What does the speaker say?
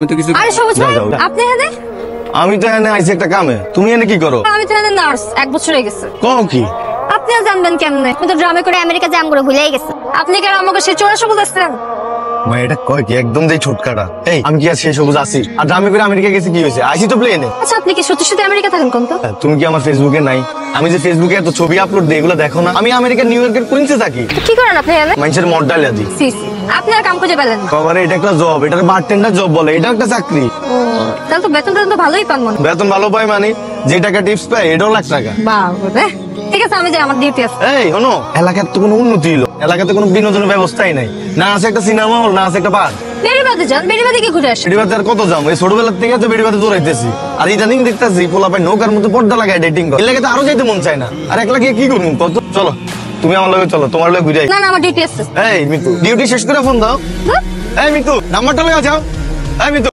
আরে সবুজ ভাই, আপনি এখানে? আমি তো এখানে আইছি একটা কামে। তুমি এখানে কি করো? আমি তো এখানে নার্স, 1 বছর হয়ে গেছে। কও কি? আপনি আর জানবেন কেমনে? আমি তো ড্রামে করে আমেরিকা জাম করে ভুলেই গেছে। আপনি কেন আমাকে সে চোরা সবুজ আসছেন? ভাই এটা কয় কি একদম যে ছোটকাটা। এই আমি কি আর সেই সবুজ আছি? আর আমি করে আমেরিকা গেছি কি হয়েছে? আইছি তো প্লেনে। আচ্ছা আপনি কি সত্যি সত্যি আমেরিকা থাকেন কোন তো? তুমি কি আমার ফেসবুকে নাই? আমি যে ফেসবুকে এত ছবি আপলোড দিই এগুলো দেখো না? আমি আমেরিকার নিউ ইয়র্কের কুইন্সে থাকি। তো কি করেন আপনি এখানে? মানুষের মডালিয়া দিই। সি সি, আপনি আর কাম খুঁজে পেলেন না। বাবারে এটা একটা জব, এটার বারটেন্ডার জব বলে, এটা একটা চাকরি। ও, তাহলে তো বেতন তো ভালোই পান মনে হয়। বেতন ভালো পাই মানে যে টাকা টিপস পাই এটাও লাখ টাকা। বাবা, ঠিক আছে আমি যাই, আমার ডিউটি আছে। এই শোনো, এলাকার তো কোনো উন্নতি হলো, এলাকাতে কোনো বিনোদনের ব্যবস্থাই নাই। না আছে একটা সিনেমা হল, না আছে একটা পার্ক। বেড়িবাঁধে যান, বেড়িবাঁধে কি ঘুরে আসেন? বেড়িবাঁধে আর কত যাম? এই ছোটবেলার থেকে তো বেড়িবাঁধে দৌড়াইতেছি। আর ইদানিং দেখতেছি পোলাপাই নৌকার মতো পর্দা লাগায় ডেটিং করে। এর লাগে তো আরো যাইতে মন চায় না। আর একলা গিয়ে কি করবো কত? চলো তুমি আমার লগে চলো, তোমার লগে ঘুরে আই। না না, আমার ডিউটি আছে। এই মিতু, ডিউটি শেষ করে ফোন দাও। এই মিতু, নাম্বারটা লয়ে যাও। এই মিতু।